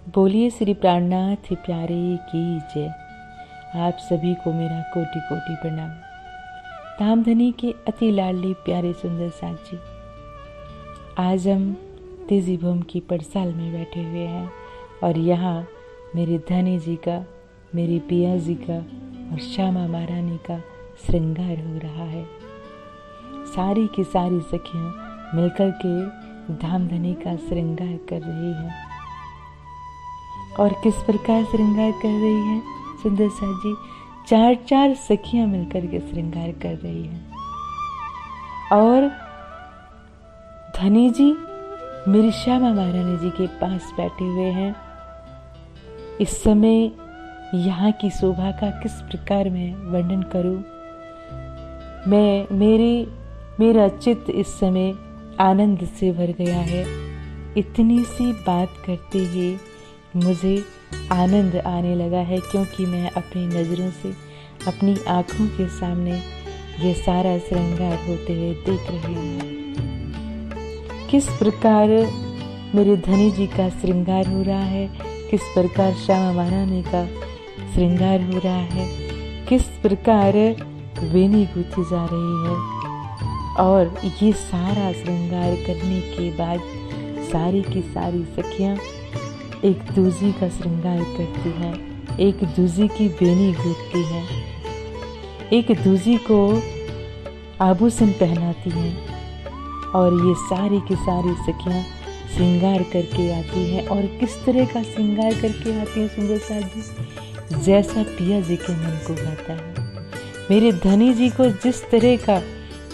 बोलिए श्री प्राणनाथ प्यारे की जय। आप सभी को मेरा कोटि कोटि प्रणाम। धामधनी के अति लाडले प्यारे सुंदर साथ जी, आज हम तेजी भूम की पड़साल में बैठे हुए हैं और यहाँ मेरे धनी जी का, मेरी पिया जी का और श्यामा महारानी का श्रृंगार हो रहा है। सारी की सारी सखियाँ मिलकर के धामधनी का श्रृंगार कर रही हैं। और किस प्रकार श्रृंगार कर रही हैं सुंदर साथ जी? चार चार सखियां मिलकर के श्रृंगार कर रही हैं। और धनी जी मेरी श्यामा महारानी जी के पास बैठे हुए हैं। इस समय यहाँ की शोभा का किस प्रकार मैं वर्णन करूं? मेरा चित्त इस समय आनंद से भर गया है। इतनी सी बात करते ही मुझे आनंद आने लगा है, क्योंकि मैं अपनी नज़रों से, अपनी आँखों के सामने ये सारा श्रृंगार होते हुए देख रही हूँ। किस प्रकार मेरे धनी जी का श्रृंगार हो रहा है, किस प्रकार श्यामा महारानी का श्रृंगार हो रहा है, किस प्रकार वेणी गूंथी जा रही है। और ये सारा श्रृंगार करने के बाद सारी की सारी सखियाँ एक दूजी का श्रृंगार करती हैं, एक दूजी की वेणी गूंथती हैं, एक दूजी को आभूषण पहनाती हैं। और ये सारी की सारी सखियाँ श्रृंगार करके आती हैं। और किस तरह का श्रृंगार करके आती हैं सुंदर साथ जी? जैसा पिया जी के मन को भाता है, मेरे धनी जी को जिस तरह का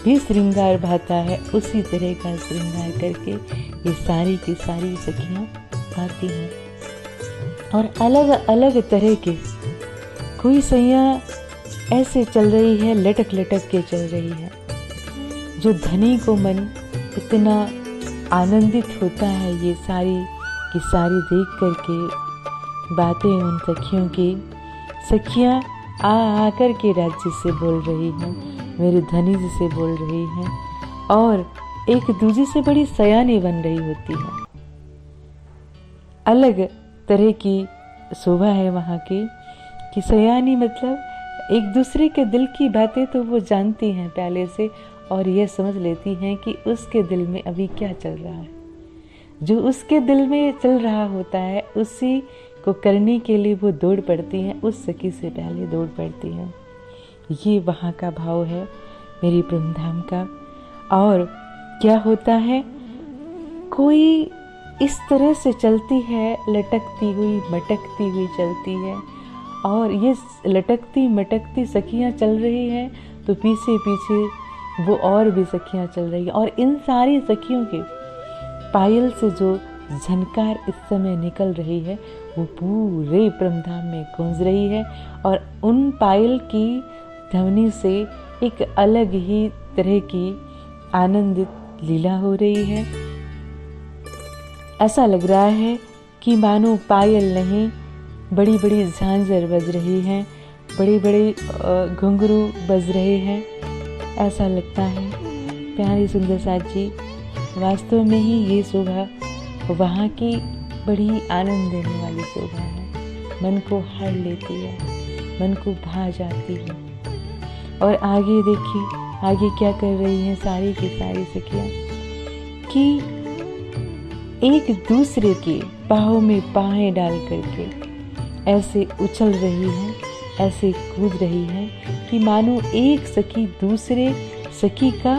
भी श्रृंगार भाता है, उसी तरह का श्रृंगार करके ये सारी की सारी सखियाँ आती हैं। और अलग अलग तरह के, कोई सैया ऐसे चल रही है, लटक लटक के चल रही है, जो धनी को मन इतना आनंदित होता है ये सारी की सारी देख करके बातें उन सखियों की। सखियाँ आकर के राज्य से बोल रही हैं, मेरे धनी जी से बोल रही हैं, और एक दूसरे से बड़ी सयानी बन रही होती है। अलग तरह की शोभा है वहाँ की कि सयानी मतलब एक दूसरे के दिल की बातें तो वो जानती हैं पहले से, और ये समझ लेती हैं कि उसके दिल में अभी क्या चल रहा है। जो उसके दिल में चल रहा होता है उसी को करने के लिए वो दौड़ पड़ती हैं, उस सखी से पहले दौड़ पड़ती हैं। ये वहाँ का भाव है मेरी वृंदावन का। और क्या होता है, कोई इस तरह से चलती है, लटकती हुई मटकती हुई चलती है। और ये लटकती मटकती सखियाँ चल रही हैं तो पीछे पीछे वो और भी सखियाँ चल रही हैं। और इन सारी सखियों के पायल से जो झनकार इस समय निकल रही है वो पूरे ब्रह्मधाम में गूंज रही है। और उन पायल की ध्वनि से एक अलग ही तरह की आनंदित लीला हो रही है। ऐसा लग रहा है कि मानो पायल नहीं, बड़ी बड़ी झांझर बज रही हैं, बड़े बड़े घुंघरू बज रहे हैं, ऐसा लगता है। प्यारी सुंदर साथ जी, वास्तव में ही ये शोभा वहाँ की बड़ी आनंद देने वाली शोभा है। मन को हर लेती है, मन को भा जाती है। और आगे देखिए, आगे क्या कर रही हैं सारी की सारी सखियाँ कि एक दूसरे के बाहों में बाहें डाल करके ऐसे उछल रही हैं, ऐसे कूद रही हैं कि मानो एक सखी दूसरे सखी का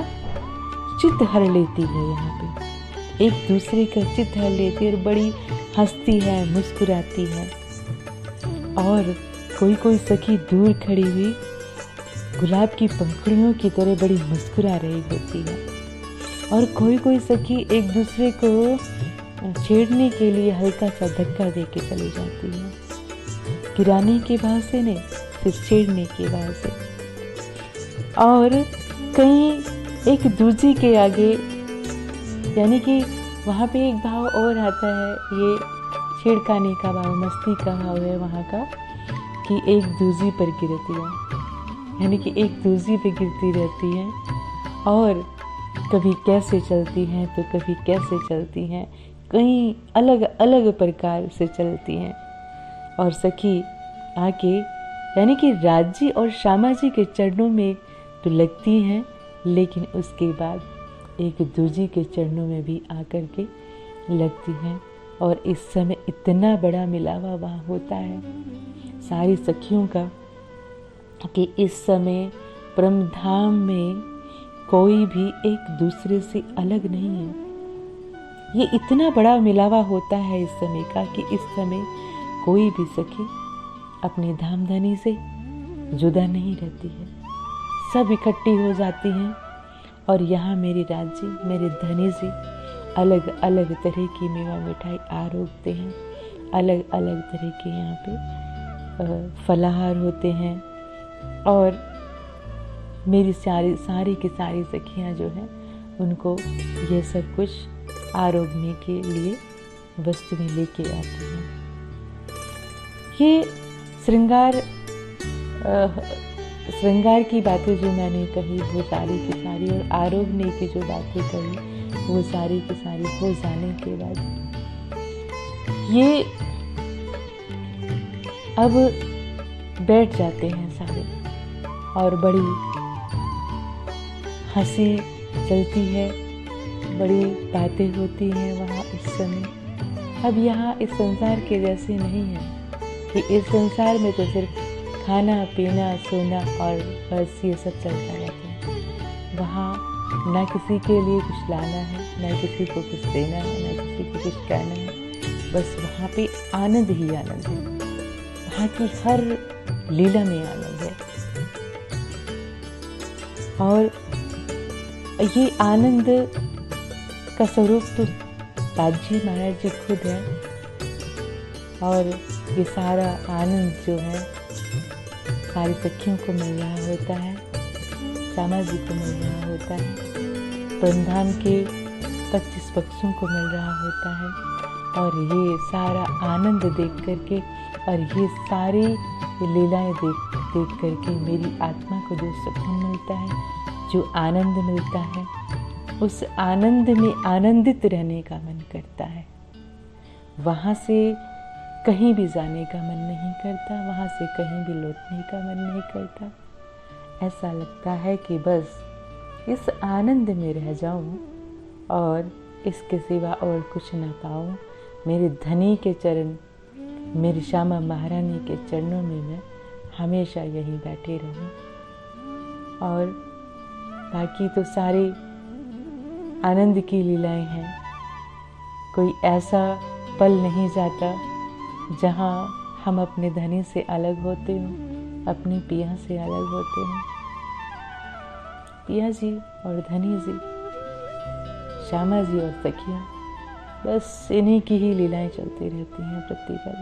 चित्त हर लेती है। यहाँ पे एक दूसरे का चित्त हर लेती है और बड़ी हंसती है, मुस्कुराती है। और कोई कोई सखी दूर खड़ी हुई गुलाब की पंखुड़ियों की तरह बड़ी मुस्कुरा रही होती है। और कोई कोई सखी एक दूसरे को छेड़ने के लिए हल्का सा धक्का दे के चली जाती है, गिराने के भाव से नहीं, सिर्फ छेड़ने के भाव से। और कहीं एक दूसरे के आगे, यानी कि वहाँ पे एक भाव और आता है, ये छेड़खानी का भाव, मस्ती का भाव है वहाँ का, कि एक दूसरी पर गिरती है, यानी कि एक दूसरी पे गिरती रहती है। और कभी कैसे चलती हैं तो कभी कैसे चलती हैं, कई अलग अलग प्रकार से चलती हैं। और सखी आके यानी कि राजी और श्यामा जी के चरणों में तो लगती हैं, लेकिन उसके बाद एक दूजी के चरणों में भी आकर के लगती हैं। और इस समय इतना बड़ा मिलावा वहाँ होता है सारी सखियों का कि इस समय परमधाम में कोई भी एक दूसरे से अलग नहीं है। ये इतना बड़ा मिलावा होता है इस समय का कि इस समय कोई भी सखी अपनी धामधनी से जुदा नहीं रहती है, सब इकट्ठी हो जाती हैं। और यहाँ मेरी राज्य मेरे धनी जी अलग अलग तरह की मेवा मिठाई आरोपते हैं, अलग अलग तरह के यहाँ पे फलाहार होते हैं। और मेरी सारी की सारी सखियाँ जो हैं उनको ये सब कुछ आरोपने के लिए वस्तुएं लेके आती हैं। ये श्रृंगार की बातें जो मैंने कही वो सारी की सारी, और आरोपने की जो बातें कही वो सारी की सारी हो जाने के बाद ये अब बैठ जाते हैं सारे और बड़ी हंसी चलती है, बड़ी बातें होती हैं वहाँ उस समय। अब यहाँ इस संसार के जैसे नहीं है कि इस संसार में तो सिर्फ खाना पीना सोना और बस ये सब चलता रहता है। वहाँ ना किसी के लिए कुछ लाना है, ना किसी को कुछ देना है, ना किसी को कुछ कहना है, बस वहाँ पे आनंद ही आनंद है। वहाँ की हर लीला में आनंद है। और ये आनंद का स्वरूप तो ताजी महाराज जी खुद है। और ये सारा आनंद जो है सारी सखियों को मिल रहा होता है, श्यामा जी को मिल रहा होता है, परमधाम के 25 पक्षों को मिल रहा होता है। और ये सारा आनंद देख करके और ये सारी लीलाएं देख करके मेरी आत्मा को जो सुकून मिलता है, जो आनंद मिलता है, उस आनंद में आनंदित रहने का मन करता है। वहाँ से कहीं भी जाने का मन नहीं करता, वहाँ से कहीं भी लौटने का मन नहीं करता। ऐसा लगता है कि बस इस आनंद में रह जाऊं और इसके सिवा और कुछ ना पाऊं। मेरे धनी के चरण, मेरी श्यामा महारानी के चरणों में मैं हमेशा यहीं बैठे रहूं। और बाकी तो सारी आनंद की लीलाएं हैं। कोई ऐसा पल नहीं जाता जहाँ हम अपने धनी से अलग होते हों, अपनी पिया से अलग होते हों। पिया जी और धनी जी, श्यामा जी और सखियाँ, बस इन्हीं की ही लीलाएं चलती रहती हैं प्रतिपल।